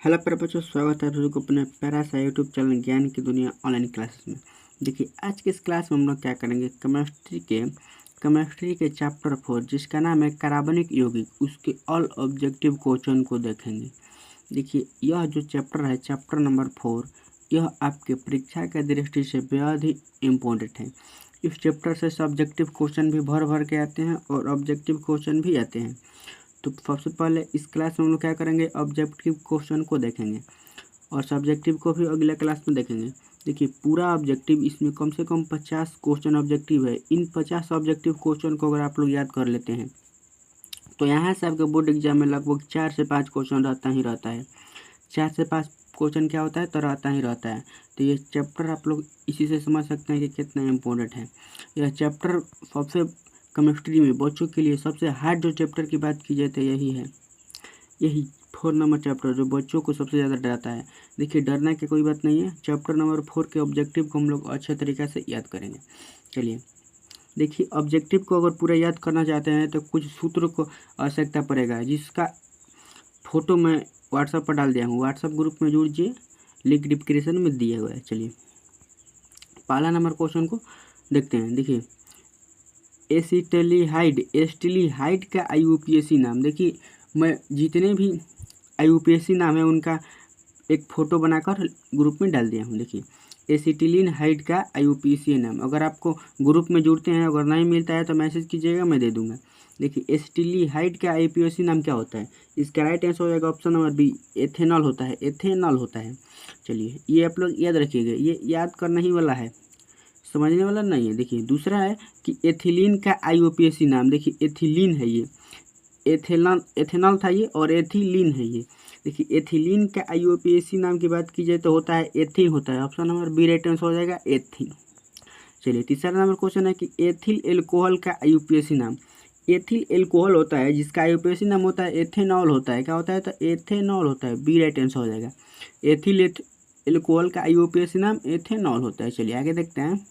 Hello प्यारे बच्चों, स्वागत है आप सभी को अपने प्यारा सा यूट्यूब चैनल ज्ञान की दुनिया ऑनलाइन क्लासेस में। देखिए, आज के इस क्लास में हम लोग क्या करेंगे, केमिस्ट्री के चैप्टर 4 जिसका नाम है कार्बनिक यौगिक, उसके ऑल ऑब्जेक्टिव क्वेश्चन को देखेंगे। देखिए, यह जो चैप्टर है, चैप्टर नंबर 4, यह आपके परीक्षा के दृष्टि से बेहद ही इम्पोर्टेंट है। इस चैप्टर से सब्जेक्टिव क्वेश्चन भी भर भर के आते हैं और ऑब्जेक्टिव क्वेश्चन भी आते हैं। तो सबसे पहले इस क्लास में हम लोग क्या करेंगे, ऑब्जेक्टिव क्वेश्चन को देखेंगे और सब्जेक्टिव को भी अगले क्लास में देखेंगे। देखिए, पूरा ऑब्जेक्टिव, इसमें कम से कम 50 क्वेश्चन ऑब्जेक्टिव है। इन 50 ऑब्जेक्टिव क्वेश्चन को अगर आप लोग याद कर लेते हैं तो यहाँ से आपके बोर्ड एग्जाम में लगभग 4 से 5 क्वेश्चन रहता है। 4 से 5 क्वेश्चन क्या होता है, तो रहता ही रहता है। तो ये चैप्टर आप लोग इसी से समझ सकते हैं कि कितना इम्पोर्टेंट है यह चैप्टर। सबसे केमिस्ट्री में बच्चों के लिए सबसे हार्ड जो चैप्टर की बात की जाए तो यही है, यही 4 नंबर चैप्टर जो बच्चों को सबसे ज़्यादा डराता है। देखिए, डरने की कोई बात नहीं है। चैप्टर नंबर 4 के ऑब्जेक्टिव को हम लोग अच्छे तरीके से याद करेंगे। चलिए देखिए, ऑब्जेक्टिव को अगर पूरा याद करना चाहते हैं तो कुछ सूत्र को आवश्यकता पड़ेगा, जिसका फोटो मैं व्हाट्सएप पर डाल दिया हूँ। व्हाट्सएप ग्रुप में जुड़िए, लिंक डिस्क्रिप्शन में दिया हुआ है। चलिए पहला नंबर क्वेश्चन को देखते हैं। देखिए, एसिटिलिहाइड का आईयूपीएसी नाम। देखिए, मैं जितने भी आईयूपीएसी नाम है उनका एक फ़ोटो बनाकर ग्रुप में डाल दिया हूँ। देखिए, एसिटिलिहाइड का आईयूपीएसी नाम, अगर आपको ग्रुप में जुड़ते हैं, अगर नहीं मिलता है तो मैसेज कीजिएगा, मैं दे दूँगा। देखिए, एसिटिलिहाइड का आईयूपीएसी नाम क्या होता है, इसका राइट आंसर हो जाएगा ऑप्शन नंबर बी, एथेनॉल होता है। एथेनॉल होता है। चलिए, ये आप लोग याद रखिएगा, ये याद करना ही वाला है, समझने वाला नहीं है। देखिए, दूसरा है कि एथिलीन का आईयूपीएसी नाम। देखिए, एथिलीन है ये, एथेनॉल था ये, और एथिलीन है ये। देखिए, एथिलीन का आईयूपीएसी नाम की बात की जाए तो होता है एथिन होता है। Option number B right answer हो जाएगा, एथिन। चलिए, तीसरा नंबर क्वेश्चन है कि एथिल एल्कोहल का आईयूपीएसी नाम। एथिल एल्कोहल होता है जिसका आईयूपीएसी नाम होता है एथेनॉल होता है। क्या होता है, तो एथेनॉल होता है। बी राइट आंसर हो जाएगा। एथिल एल्कोहल का आईयूपीएसी नाम एथेनॉल होता है। चलिए आगे देखते हैं।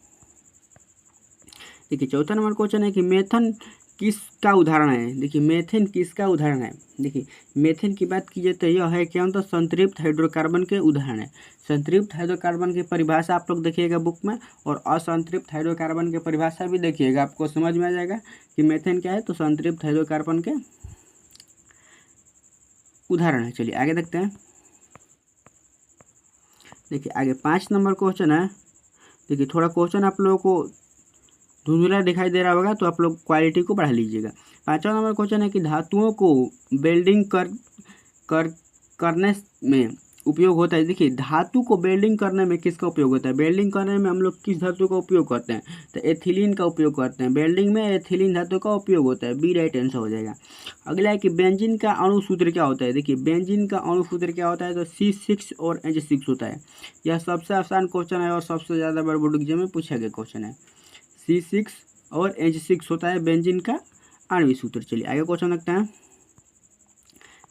देखिए, चौथा नंबर क्वेश्चन है कि मेथन किसका उदाहरण है। देखिए, मेथेन किसका उदाहरण है। देखिए, मेथेन की बात कीजिए तो यह है क्या, तो संतृप्त हाइड्रोकार्बन के उदाहरण है। संतृप्त हाइड्रोकार्बन की परिभाषा आप लोग देखिएगा बुक में, और असंतृप्त हाइड्रोकार्बन की परिभाषा भी देखिएगा, आपको समझ में आ जाएगा कि मेथेन क्या है, तो संतृप्त हाइड्रोकार्बन के उदाहरण है। चलिए आगे देखते हैं। देखिए, आगे 5 नंबर क्वेश्चन है। देखिए, थोड़ा क्वेश्चन आप लोगों को धुंधला दिखाई दे रहा होगा तो आप लोग क्वालिटी को बढ़ा लीजिएगा। 5वां नंबर क्वेश्चन है कि धातुओं को वेल्डिंग करने में उपयोग होता है। देखिए, धातु को वेल्डिंग करने में किसका उपयोग होता है, वेल्डिंग करने में हम लोग किस धातु का उपयोग करते हैं, तो एथिलीन का उपयोग करते हैं। वेल्डिंग में एथिलीन धातु का उपयोग होता है। बी राइट आंसर हो जाएगा। अगला है कि बेंजीन का अणु सूत्र क्या होता है। देखिए, बेंजीन का अणु सूत्र क्या होता है, तो C6 और H6 होता है। यह सबसे आसान क्वेश्चन है और सबसे ज़्यादा बार बोर्ड एग्जाम में पूछा गया क्वेश्चन है। C6 और H6 होता है बेंजीन का आणविक सूत्र। चलिए आगे क्वेश्चन देखते हैं।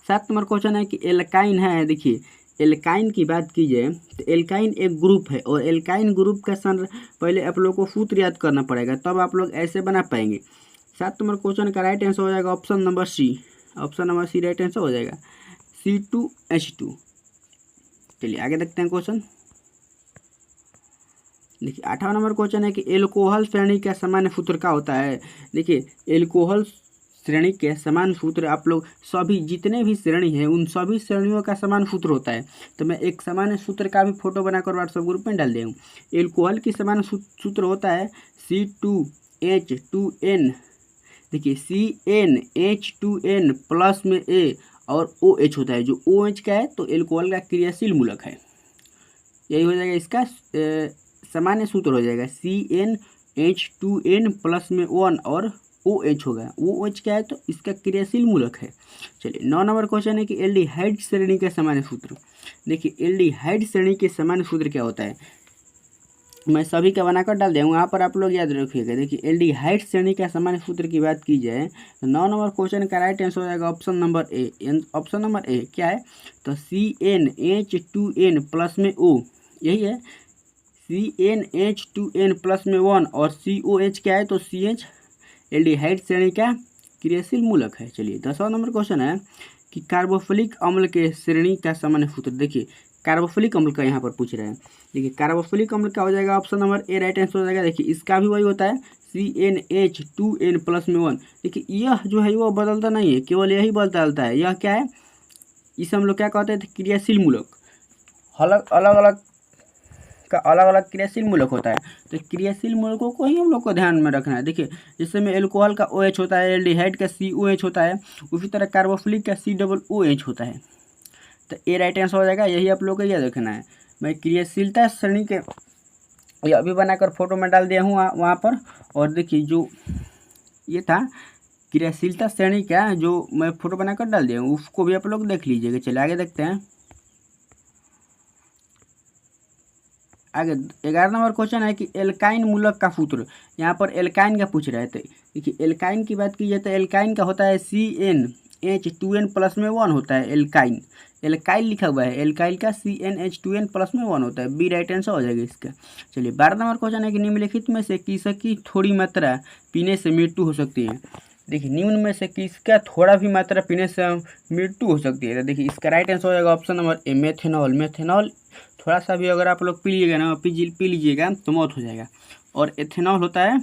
7 नंबर क्वेश्चन है कि एल्काइन है। देखिए, एल्काइन की बात की जाए तो एल्काइन एक ग्रुप है, और एल्काइन ग्रुप का पहले आप लोगों को सूत्र याद करना पड़ेगा, तब आप लोग ऐसे बना पाएंगे। 7 नंबर क्वेश्चन का राइट आंसर हो जाएगा option number C. Option number C right answer हो जाएगा, C2H2। चलिए आगे देखते हैं क्वेश्चन। देखिए, 8वां नंबर क्वेश्चन है कि एल्कोहल श्रेणी का सामान्य सूत्र क्या होता है। देखिए, एल्कोहल श्रेणी के समान सूत्र आप लोग सभी जितने भी श्रेणी हैं उन सभी श्रेणियों का समान सूत्र होता है। तो मैं एक सामान्य सूत्र का भी फोटो बनाकर व्हाट्सएप ग्रुप में डाल दिया हूँ। एल्कोहल की समान सूत्र होता है C2H2N। देखिए, CnH2n प्लस में A और OH होता है। जो OH का है तो एल्कोहल का क्रियाशील मूलक है। यही हो जाएगा इसका सामान्य सूत्र हो जाएगा, CnH2n प्लस में 1 और OH होगा। OH क्या है, तो इसका क्रियाशील मूलक है। चलिए 9 नंबर क्वेश्चन है कि एल्डिहाइड श्रेणी का सामान्य सूत्र। देखिए, एल्डिहाइड श्रेणी के सामान्य सूत्र क्या होता है, मैं सभी का बनाकर डाल दिया हूँ, यहाँ पर आप लोग याद रखिएगा। देखिए, एल्डिहाइड श्रेणी का सामान्य सूत्र की बात की जाए तो 9 नंबर क्वेश्चन का राइट आंसर हो जाएगा option number A. Option number A क्या है, तो CnH2n प्लस में O, यही है। CnH2n प्लस में 1 और COH क्या है, तो CH एल्डिहाइड श्रेणी का क्रियाशील मूलक है। चलिए 10वां नंबर क्वेश्चन है कि कार्बोफिलिक अम्ल के श्रेणी का सामान्य सूत्र। देखिए कार्बोफिलिक अम्ल का यहाँ पर पूछ रहे हैं। देखिए कार्बोफिलिक अम्ल क्या हो जाएगा, option number A right answer हो जाएगा। देखिए इसका भी वही होता है CnH2n+1। देखिए यह जो है वो बदलता नहीं है, केवल यही बदलता है। यह क्या है, इसे हम लोग क्या कहते हैं, क्रियाशील मूलक। अलग अलग का अलग अलग क्रियाशील मूलक होता है, तो क्रियाशील मूलकों को ही हम लोग को ध्यान में रखना है। देखिए जैसे में एल्कोहल का OH होता है, एल्डिहाइड का COH होता है, उसी तरह कार्बोफिलिक का COOH होता है। तो ए राइट आंसर हो जाएगा। यही आप लोग को याद रखना है। मैं क्रियाशीलता श्रेणी के ये अभी बनाकर फोटो में डाल दिया हूँ वहाँ पर। और देखिए जो ये था क्रियाशीलता श्रेणी का जो मैं फोटो बनाकर डाल दिया हूँ, उसको भी आप लोग देख लीजिएगा। चलिए आगे देखते हैं। आगे 11 नंबर क्वेश्चन है कि एल्काइन मूलक का सूत्र। यहाँ पर एल्काइन का पूछ रहे थे। देखिए एल्काइन की बात की जाए तो एल्काइन का होता है CnH2n+1 होता है एल्काइन। एल्काइल लिखा हुआ है, एल्काइल का CnH2n+1 होता है। बी राइट आंसर हो जाएगा इसका। चलिए 12 नंबर क्वेश्चन है कि निम्नलिखित में से किसकी थोड़ी मात्रा पीने से मृत्यु हो सकती है। देखिए निम्न में से किसका थोड़ा भी मात्रा पीने से मृत्यु हो सकती है। तो देखिए इसका राइट आंसर हो जाएगा option number A methanol. Methanol थोड़ा सा भी अगर आप लोग पी लीजिएगा ना, पी लीजिएगा तो मौत हो जाएगा। और एथेनॉल होता है,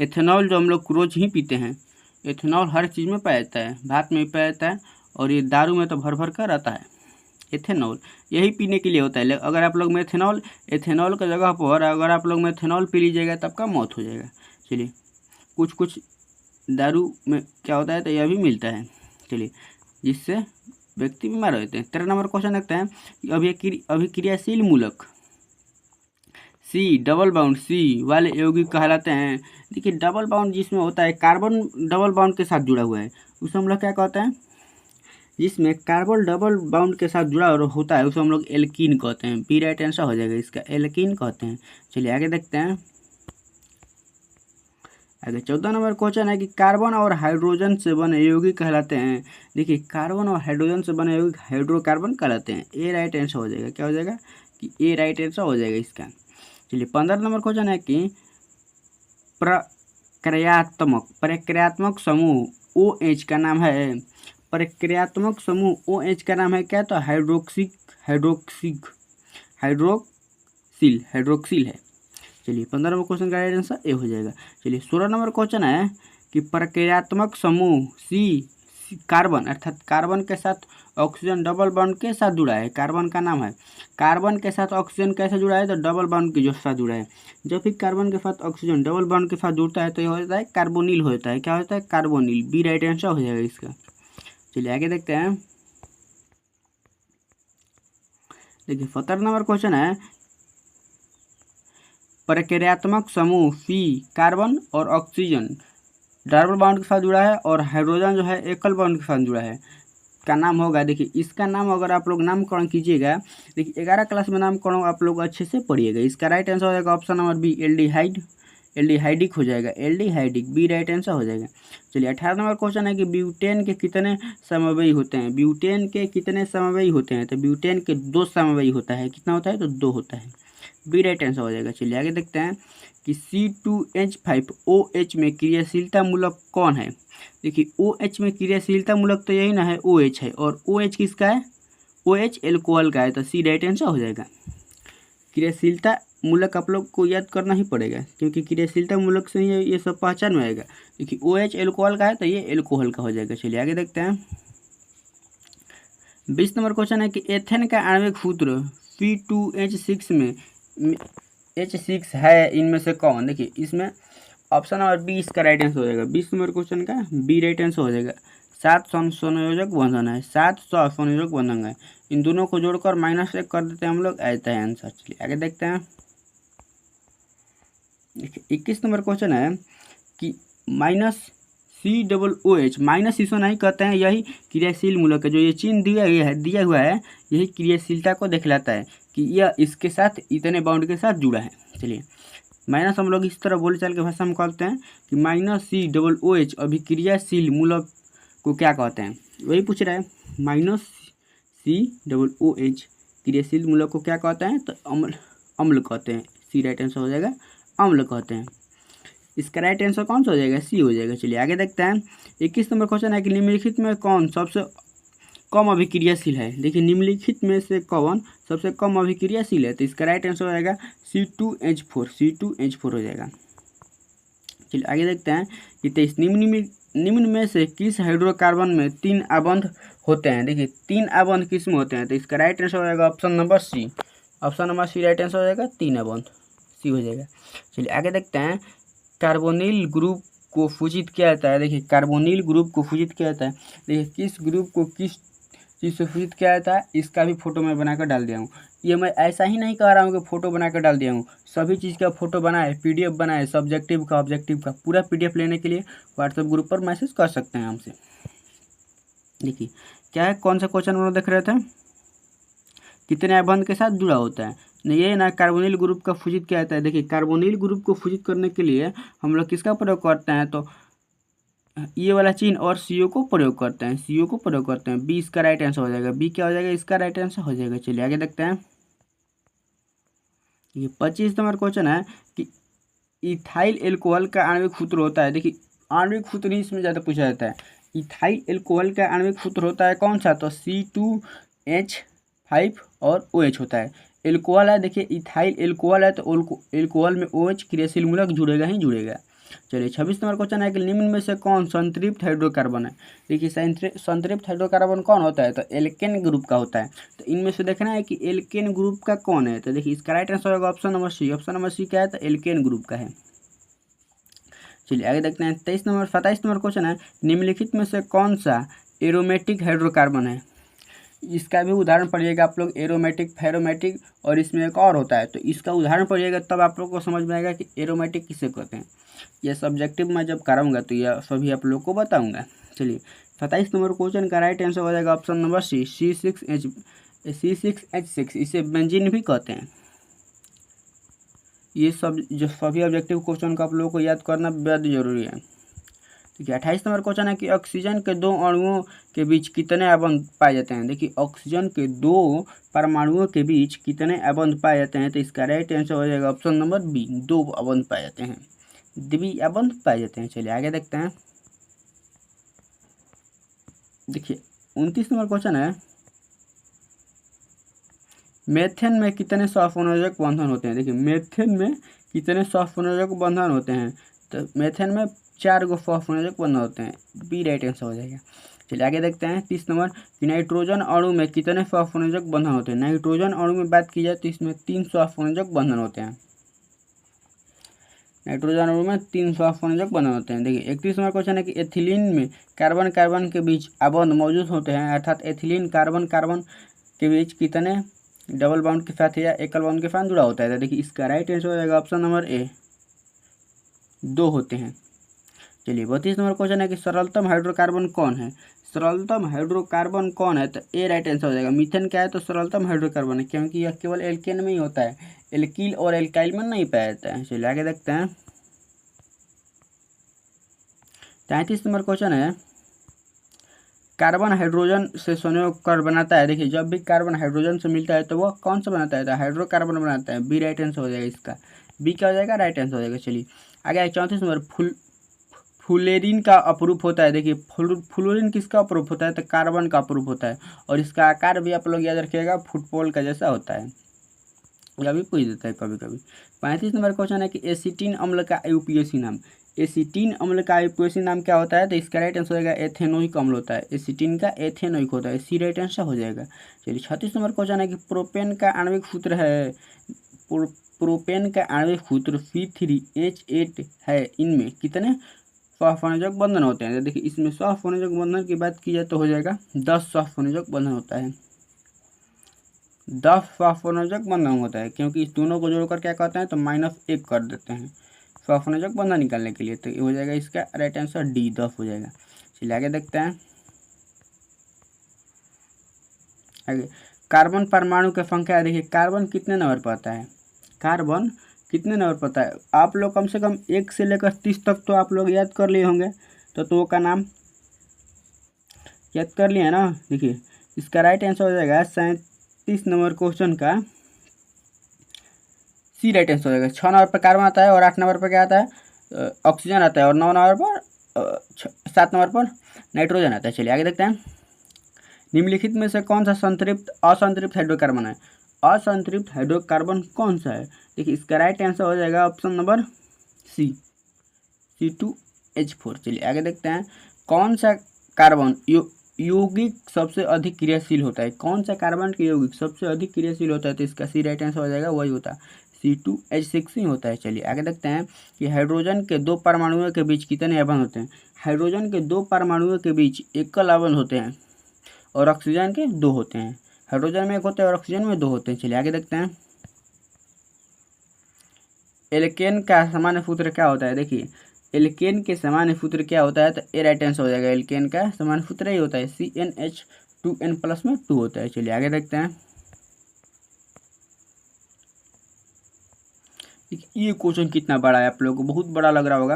एथेनॉल जो हम लोग रोज ही पीते हैं। एथेनॉल हर चीज़ में पाया जाता है, भात में भी पाया जाता है, और ये दारू में तो भर भर कर रहता है। एथेनॉल यही पीने के लिए होता है। अगर आप लोग मेथेनॉल, एथेनॉल की जगह पर अगर आप लोग मेथेनॉल पी लीजिएगा तब का मौत हो जाएगा। चलिए कुछ दारू में क्या होता है तो यह भी मिलता है, चलिए जिससे व्यक्ति बीमार होते हैं। 13 नंबर क्वेश्चन देखते हैं कि अभिक्रियाशील मूलक डबल बाउंड वाले यौगिक कहलाते हैं। देखिए डबल बाउंड जिसमें होता है, कार्बन डबल बाउंड के साथ जुड़ा हुआ है, उसे हम लोग क्या कहते हैं, जिसमें कार्बन डबल बाउंड के साथ जुड़ा होता है उसे हम लोग एल्कीन कहते हैं। बी राइट आंसर हो जाएगा इसका, एल्कीन कहते हैं। चलिए आगे देखते हैं। आगे 14 नंबर क्वेश्चन है कि कार्बन और हाइड्रोजन से बने यौगिक कहलाते हैं। देखिए कार्बन और हाइड्रोजन से बने यौगिक हाइड्रोकार्बन कहलाते हैं। ए राइट आंसर हो जाएगा। क्या हो जाएगा कि ए राइट आंसर हो जाएगा इसका। चलिए 15 नंबर क्वेश्चन है कि प्रक्रियात्मक समूह OH का नाम है। प्रक्रियात्मक समूह OH का नाम है क्या, तो हाइड्रोक्सिल है। चलिए 15 नंबर क्वेश्चन का राइट आंसर ए हो जाएगा। चलिए 16 नंबर क्वेश्चन है कि प्रक्रियात्मक समूह कार्बन अर्थात कार्बन के साथ ऑक्सीजन डबल बॉन्ड के साथ जुड़ा है। कार्बन का नाम है। कार्बन के साथ ऑक्सीजन कैसे जुड़ा है, तो डबल बॉन्ड के जो साथ जुड़ा है। जब भी कार्बन के साथ ऑक्सीजन डबल बॉन्ड के साथ जुड़ता है तो यह होता है कार्बोनिल होता है। क्या होता है, कार्बोनिल। बी राइट आंसर हो जाएगा इसका। चलिए आगे देखते हैं। देखिए 17 नंबर क्वेश्चन है प्रक्रियात्मक समूह कार्बन और ऑक्सीजन डबल बॉन्ड के साथ जुड़ा है और हाइड्रोजन जो है एकल बॉन्ड के साथ जुड़ा है, का नाम होगा। देखिए इसका नाम अगर आप लोग नामकरण कीजिएगा, देखिए 11 क्लास में नामकरण आप लोग अच्छे से पढ़िएगा। इसका राइट आंसर हो जाएगा ऑप्शन नंबर बी एल्डिहाइडिक हो जाएगा। एल्डिहाइडिक बी राइट आंसर हो जाएगा। चलिए 18 नंबर क्वेश्चन है कि ब्यूटेन के कितने समवायी होते हैं। ब्यूटेन के कितने समवायी होते हैं, तो ब्यूटेन के 2 समवायी होता है। कितना होता है, तो 2 होता है। बी राइट आंसर हो जाएगा। चलिए आगे देखते हैं कि C2H5OH में क्रियाशीलता मूलक कौन है। देखिए OH में क्रियाशीलता मूलक तो यही ना है, OH है। और OH किसका है, OH एल्कोहल का है। तो सी राइट आंसर हो जाएगा। क्रियाशीलता मूलक आप लोग को याद करना ही पड़ेगा, क्योंकि क्रियाशीलता मूलक से ही ये सब पहचान में आएगा। देखिए OH एल्कोहल का है तो ये एल्कोहल का हो जाएगा। चलिए आगे देखते हैं। 20 नंबर क्वेश्चन है कि एथेन का आणविक सूत्र C2H6 में H6 है इनमें से कौन। देखिए इसमें ऑप्शन नंबर बी इसका राइट आंसर हो जाएगा। 20 नंबर क्वेश्चन का बी राइट आंसर हो जाएगा। 7 संयोजक बंधन है, 7 संयोजक बंधन है। इन दोनों को जोड़कर -1 कर देते हैं हम लोग, आता है आंसर। चलिए आगे देखते हैं। 21 नंबर क्वेश्चन है कि COOH माइनस इसे नहीं कहते हैं, यही क्रियाशील मूलक है। जो ये चिन्ह दिया हुआ है यही क्रियाशीलता को दिखलाता है कि यह इसके साथ इतने बाउंड के साथ जुड़ा है। चलिए माइनस हम लोग इस तरह बोलचाल के भाषा में कहते हैं कि -COOH अभिक्रियाशील मूलक को क्या कहते हैं, वही पूछ रहा है। -COOH क्रियाशील मूलक को क्या कहते हैं, तो अम्ल कहते हैं। सी राइट आंसर हो जाएगा, अम्ल कहते हैं। इसका राइट आंसर कौन सा हो जाएगा, सी हो जाएगा। चलिए आगे देखते हैं। 21 नंबर क्वेश्चन है कि निम्नलिखित में कौन सबसे कम अभिक्रियाशील है। देखिए निम्नलिखित में से कौन सबसे कम अभिक्रियाशील है, तो इसका राइट आंसर हो जाएगा C2H4, C2H4 हो जाएगा। चलिए आगे देखते हैं कि 23 निम्न में से किस हाइड्रोकार्बन में 3 आबंध होते हैं। देखिए 3 आबंध किस में होते हैं, तो इसका राइट आंसर हो जाएगा option number C. Option number C right answer हो जाएगा, 3 आबंध सी हो जाएगा। चलिए आगे देखते हैं। कार्बोनिल ग्रुप को फूजित किया जाता है। देखिए कार्बोनिल ग्रुप को फूजित किया जाता है। देखिए किस ग्रुप को किस चीज़ से फूजित किया जाता है, इसका भी फोटो मैं बनाकर डाल दिया हूँ। ये मैं ऐसा ही नहीं कह रहा हूँ कि फ़ोटो बनाकर डाल दिया हूँ, सभी चीज़ का फ़ोटो बनाए, PDF बनाए, सब्जेक्टिव का ऑब्जेक्टिव का पूरा PDF लेने के लिए व्हाट्सएप ग्रुप पर मैसेज कर सकते हैं हमसे। देखिए क्या है, कौन सा क्वेश्चन हम लोग देख रहे थे, कितने आबंध के साथ जुड़ा होता है। ये ना कार्बोनिल ग्रुप का फूजित किया जाता है। देखिए कार्बोनिल ग्रुप को फूजित करने के लिए हम लोग किसका प्रयोग करते हैं, तो ये वाला चिन्ह और CO को प्रयोग करते हैं, CO को प्रयोग करते हैं। बी इसका राइट आंसर हो जाएगा, बी क्या हो जाएगा, इसका राइट आंसर हो जाएगा। चलिए आगे देखते हैं। ये 25 नंबर क्वेश्चन है कि इथाइल एल्कोहल का आणविक सूत्र होता है। देखिए आणविक सूत्र ही इसमें ज़्यादा पूछा जाता है। इथाइल एल्कोहल का आणविक सूत्र होता है कौन सा, तो C2H5 और OH होता है। एल्कोहल है, देखिए इथाइल एल्कोहल है तो एल्कोहल में OH क्रियाशील मूलक जुड़ेगा ही जुड़ेगा। चलिए 26 नंबर क्वेश्चन है कि निम्न में से कौन संतृप्त हाइड्रोकार्बन है। देखिए संतृप्त हाइड्रोकार्बन कौन होता है, तो एल्केन ग्रुप का होता है। तो इनमें से देखना है कि एल्केन ग्रुप का कौन है, तो देखिए इसका राइट आंसर होगा option number C. Option number C क्या है, तो एल्केन ग्रुप का है। चलिए आगे देखते हैं। 27 नंबर क्वेश्चन है निम्नलिखित में से कौन सा एरोमेटिक हाइड्रोकार्बन है। इसका भी उदाहरण पढ़िएगा आप लोग, एरोमेटिक, फेरोमेटिक और इसमें एक और होता है, तो इसका उदाहरण पढ़िएगा तब आप लोग को समझ में आएगा कि एरोमेटिक किसे कहते हैं। यह सब्जेक्टिव मैं जब कराऊंगा तो यह सभी आप लोग को बताऊंगा। चलिए 27 नंबर क्वेश्चन का राइट आंसर हो जाएगा ऑप्शन नंबर सी, C6H6। इसे बेंजीन भी कहते हैं। ये सब जो सभी ऑब्जेक्टिव क्वेश्चन को आप लोगों को याद करना बेहद जरूरी है। ठीक है 28 नंबर क्वेश्चन है कि ऑक्सीजन के 2 अणुओं के बीच कितने आबंध पाए जाते हैं। देखिए ऑक्सीजन के 2 परमाणुओं के बीच कितने आबंध पाए जाते हैं, तो इसका राइट आंसर हो जाएगा ऑप्शन नंबर बी, 2 आबंध पाए जाते हैं, द्विआबंध पाए जाते हैं। चलिए आगे देखते हैं। देखिए 29 नंबर क्वेश्चन है मेथेन में कितने सहसंयोजक बंधन होते हैं। देखिए मेथेन में कितने सहसंयोजक बंधन होते हैं, तो मेथेन में 4 गो सहसंयोजक बंधन होते हैं, बी राइट आंसर हो जाएगा। चलिए आगे देखते हैं। 30 नंबर कि नाइट्रोजन अणु में कितने सहसंयोजक बंधन होते हैं। नाइट्रोजन अणु में बात की जाए तो इसमें 3 सहसंयोजक बंधन होते हैं। नाइट्रोजन अणु में 3 सहसंयोजक बंधन होते हैं। देखिए 31 नंबर क्वेश्चन है कि एथिलीन में कार्बन कार्बन के बीच आबंध मौजूद होते हैं, अर्थात एथिलीन कार्बन कार्बन के बीच कितने डबल बाउंड के साथ या एकल बाउंड के साथ जुड़ा होता है। तो देखिए इसका राइट आंसर हो जाएगा ऑप्शन नंबर ए, 2 होते हैं। चलिए 32 नंबर क्वेश्चन है कि सरलतम हाइड्रोकार्बन कौन है। सरलतम हाइड्रोकार्बन कौन है, तो ए राइट आंसर हो जाएगा। मीथेन क्या है, तो सरलतम हाइड्रोकार्बन है, क्योंकि यह केवल एल्केन में ही होता है, एल्कील और एल्काइल में नहीं पाया जाता है। चलिए आगे देखते हैं। 33 नंबर क्वेश्चन है कार्बन हाइड्रोजन से संयोग कर बनाता है। देखिए जब भी कार्बन हाइड्रोजन से मिलता है तो वह कौन सा बनाता है, तो हाइड्रोकार्बन बनाता है, बी राइट आंसर हो जाएगा इसका, बी क्या हो जाएगा, राइट आंसर हो जाएगा। चलिए आगे 34 नंबर फ्लोरीन का अपरूप होता है। देखिए फ्लोरीन किसका अपरूप होता है, तो कार्बन का अपरूप होता है, और इसका आकार भी आप लोग याद रखिएगा फुटबॉल का जैसा होता है, यह भी पूछ देता है कभी कभी। 35 नंबर क्वेश्चन है कि एसीटीन अम्ल का आईयूपीएसी नाम। एसीटीन अम्ल का आईयूपीएसी नाम क्या होता है, तो इसका राइट आंसर हो जाएगा एथेनोइक अम्ल होता है, एसीटीन का एथेनोइक होता है, सी राइट आंसर हो जाएगा। चलिए 36 नंबर क्वेश्चन है कि प्रोपेन का आणविक सूत्र है। प्रोपेन का आणविक सूत्र C3H8 है, इनमें कितने सहसंयोजक बंधन होते हैं। तो देखिए इसमें सहसंयोजक बंधन की बात की जाए तो हो जाएगा 10 सहसंयोजक बंधन होता है, 10 सहसंयोजक बंधन होता है, क्योंकि इस दोनों को जोड़कर क्या कहते हैं, तो -1 कर देते हैं सहसंयोजक बंधन निकालने के लिए, तो ये हो जाएगा इसका राइट आंसर डी, 10 हो जाएगा। चलिए आगे देखते हैं। आगे कार्बन परमाणु की संख्या देखिए, कार्बन कितने नंबर पर आता है, कार्बन कितने नंबर पर आता है। आप लोग कम से कम 1 से लेकर 30 तक तो आप लोग याद कर लिए होंगे, तो का नाम याद कर लिए है ना। देखिए इसका राइट आंसर हो जाएगा 37 नंबर क्वेश्चन का सी राइट आंसर हो जाएगा। 6 नंबर पर कार्बन आता है और 8 नंबर पर क्या आता है, ऑक्सीजन आता है और 9 नंबर पर 7 नंबर पर नाइट्रोजन आता है। चलिए आगे देखते हैं। निम्नलिखित में से कौन सा असंतृप्त हाइड्रोकार्बन है? असंतृप्त हाइड्रोकार्बन कौन सा है? देखिए इसका राइट आंसर हो जाएगा ऑप्शन नंबर सी, C2H4। चलिए आगे देखते हैं। कौन सा कार्बन यौगिक सबसे अधिक क्रियाशील होता है? कौन सा कार्बन के यौगिक सबसे अधिक क्रियाशील होता है? तो इसका सी राइट आंसर हो जाएगा, वही होता है C2H6 ही होता है। चलिए आगे देखते हैं कि हाइड्रोजन के 2 परमाणुओं के बीच कितने आयन होते हैं? हाइड्रोजन के 2 परमाणुओं के बीच एकल आयन होते हैं और ऑक्सीजन के 2 होते हैं। हाइड्रोजन में 1 होता है और ऑक्सीजन में 2 होते हैं। चलिए आगे देखते हैं। एल्केन का सामान्य सूत्र क्या होता है? देखिए एल्केन के सामान्य सूत्र क्या होता है? तो ए राइट आंसर हो जाएगा। एल्केन का सामान्य सूत्र ही होता है CnH2n+ में 2 होता है। चलिए आगे देखते हैं। ये क्वेश्चन कितना बड़ा है, आप लोगों को बहुत बड़ा लग रहा होगा।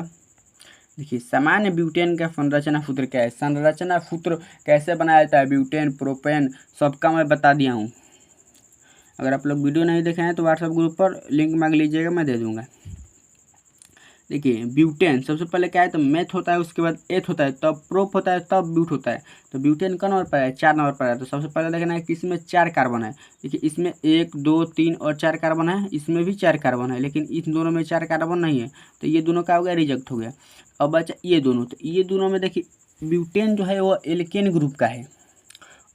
देखिए सामान्य ब्यूटेन का संरचना सूत्र क्या है? संरचना सूत्र कैसे बनाया जाता है? ब्यूटेन, प्रोपेन सबका मैं बता दिया हूँ। अगर आप लोग वीडियो नहीं देखे हैं तो व्हाट्सएप ग्रुप पर लिंक मांग लीजिएगा, मैं दे दूंगा। देखिए ब्यूटेन सबसे पहले क्या है? तो मेथ होता है, उसके बाद एथ होता है, तब प्रोप होता है, तब ब्यूट होता है। तो ब्यूटेन का नंबर पर है 4 नंबर पर है। तो सबसे पहले देखना है कि इसमें 4 कार्बन है। देखिए इसमें 1 2 3 और 4 कार्बन है, इसमें भी 4 कार्बन है, लेकिन इन दोनों में 4 कार्बन नहीं है, तो ये दोनों का हो गया, रिजेक्ट हो गया। अब बचा ये दोनों। तो ये दोनों में देखिए ब्यूटेन जो है वो एल्केन ग्रुप का है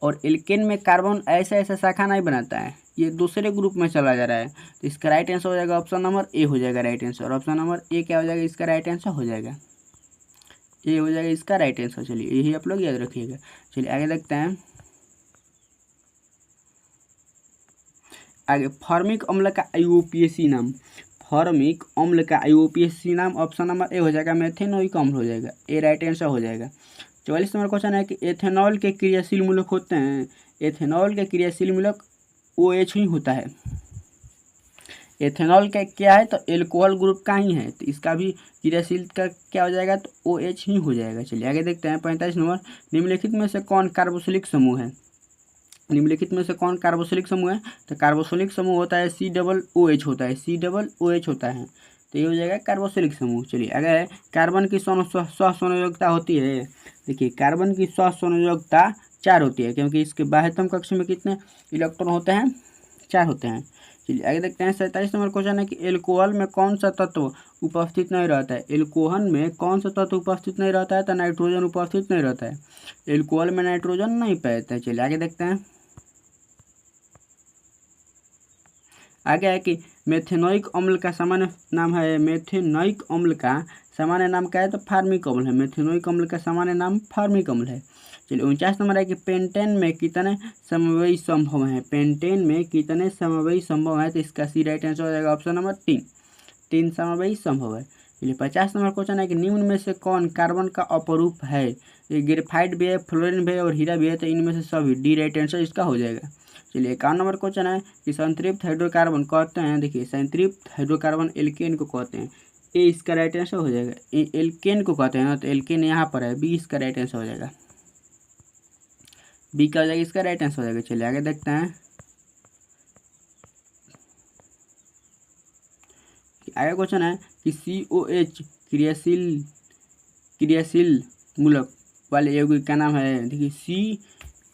और एल्केन में कार्बन ऐसा ऐसा शाखा नहीं बनाता है, ये दूसरे ग्रुप में चला जा रहा है। तो इसका राइट आंसर हो जाएगा ऑप्शन नंबर ए हो जाएगा राइट आंसर। और ऑप्शन नंबर ए क्या हो जाएगा? इसका राइट आंसर हो जाएगा ए हो जाएगा इसका राइट आंसर। चलिए यही आप लोग याद रखिएगा। चलिए आगे देखते हैं। आगे फॉर्मिक अम्ल का IUPAC नाम। फॉर्मिक अम्ल का IUPAC नाम ऑप्शन नंबर ए हो जाएगा, मेथेनोइक अम्ल हो जाएगा, ए राइट आंसर हो जाएगा। 44 नंबर क्वेश्चन है कि एथेनॉल के क्रियाशील मूलक होते हैं। एथेनॉल के क्रियाशील मूलक OH ही होता है। एथेनॉल का क्या है? तो एल्कोहल ग्रुप का ही है, तो इसका भी क्रियाशील का क्या हो जाएगा? तो OH ही हो जाएगा। चलिए आगे देखते हैं। 45 नंबर। निम्नलिखित में से कौन कार्बोक्सिलिक समूह है? निम्नलिखित में से कौन कार्बोक्सिलिक समूह है? तो कार्बोक्सिलिक समूह होता है COOH होता है, COOH होता है, तो ये हो जाएगा कार्बोक्सिलिक समूह। चलिए अगर कार्बन की सहसंयोजकता होती है। देखिए कार्बन की सहसंयोजकता 4 होती है, क्योंकि इसके बाह्यतम कक्ष में कितने इलेक्ट्रॉन होते हैं? 4 होते हैं। चलिए आगे देखते हैं। 47 नंबर क्वेश्चन है कि एल्कोहल में कौन सा तत्व उपस्थित नहीं रहता है? एल्कोहल में कौन सा तत्व उपस्थित नहीं रहता है? तो नाइट्रोजन उपस्थित नहीं रहता है। एल्कोहल में नाइट्रोजन नहीं पाता है। चलिए आगे देखते हैं। आगे है कि मेथेनोइक अम्ल का सामान्य नाम है। मेथेनोइक अम्ल का सामान्य नाम क्या है? तो फार्मिक अम्ल है। मेथेनोइक अम्ल का सामान्य नाम फार्मिक अम्ल है। चलिए 49 नंबर है कि पेंटेन में कितने समवायी संभव हैं? पेंटेन में कितने समवायी संभव हैं? तो इसका सी राइट आंसर हो जाएगा ऑप्शन नंबर 3 समवायी संभव है। चलिए 50 नंबर क्वेश्चन है कि निम्न में से कौन कार्बन का अपरूप है? ये ग्रेफाइट भी है, फ्लोरीन भी है और हीरा भी है, तो इनमें से सभी डी राइट आंसर इसका हो जाएगा। चलिए 51 नंबर क्वेश्चन है कि संतृप्त हाइड्रोकार्बन कहते हैं। देखिए संतृप्त हाइड्रोकार्बन एल्केन को कहते हैं, ए इसका राइट आंसर हो जाएगा। एल्केन को कहते हैं ना, तो एल्केन यहाँ पर है, बी इसका राइट आंसर हो जाएगा, बी का हो जाएगा इसका राइट आंसर हो जाएगा। चलिए आगे देखते हैं। आगे क्वेश्चन है कि COH क्रियाशील मूलक वाले यौगिक का नाम है। देखिए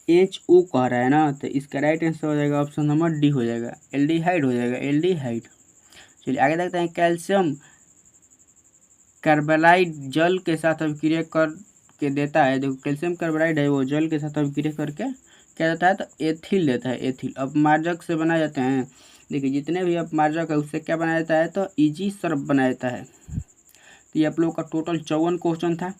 CHO कह रहा है ना, तो इसका राइट आंसर हो जाएगा ऑप्शन नंबर डी हो जाएगा, एल्डिहाइड हो जाएगा, एल्डिहाइड। चलिए आगे देखते हैं। कैल्शियम कार्बाइड जल के साथ अभिक्रिया करके देता है। देखो कैल्शियम कार्बाइड है वो जल के साथ अभिक्रिया करके क्या देता है? तो एथिल देता है, एथिल। अपमार्जक से बनाए जाते हैं। देखिए जितने भी अपमार्जक है उससे क्या बनाया जाता है? तो इजी सर्फ बनाया जाता है। तो ये आप लोगों का टोटल 54 क्वेश्चन था।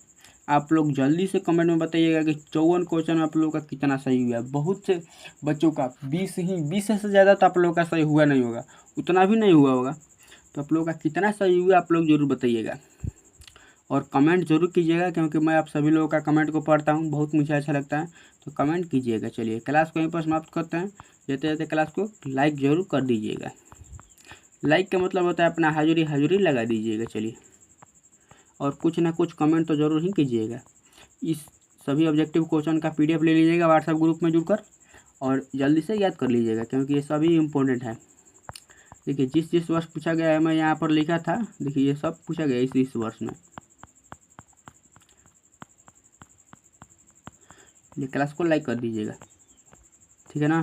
आप लोग जल्दी से कमेंट में बताइएगा कि 54 क्वेश्चन में आप लोगों का कितना सही हुआ। बहुत से बच्चों का 20 से ज़्यादा तो आप लोगों का सही हुआ नहीं होगा, उतना भी नहीं हुआ होगा। तो आप लोगों का कितना सही हुआ आप लोग ज़रूर बताइएगा और कमेंट जरूर कीजिएगा, क्योंकि मैं आप सभी लोगों का कमेंट को पढ़ता हूँ, बहुत मुझे अच्छा लगता है, तो कमेंट कीजिएगा। चलिए क्लास को यहीं पर समाप्त करते हैं। जाते जाते क्लास को लाइक ज़रूर कर दीजिएगा। लाइक का मतलब होता है अपना हाजिरी लगा दीजिएगा। चलिए और कुछ ना कुछ कमेंट तो ज़रूर ही कीजिएगा। इस सभी ऑब्जेक्टिव क्वेश्चन का PDF ले लीजिएगा व्हाट्सएप ग्रुप में जुड़कर और जल्दी से याद कर लीजिएगा, क्योंकि ये सभी इम्पोर्टेंट है। देखिए जिस जिस वर्ष पूछा गया है मैं यहाँ पर लिखा था, देखिए ये सब पूछा गया इस वर्ष में। ये क्लास को लाइक कर दीजिएगा, ठीक है ना।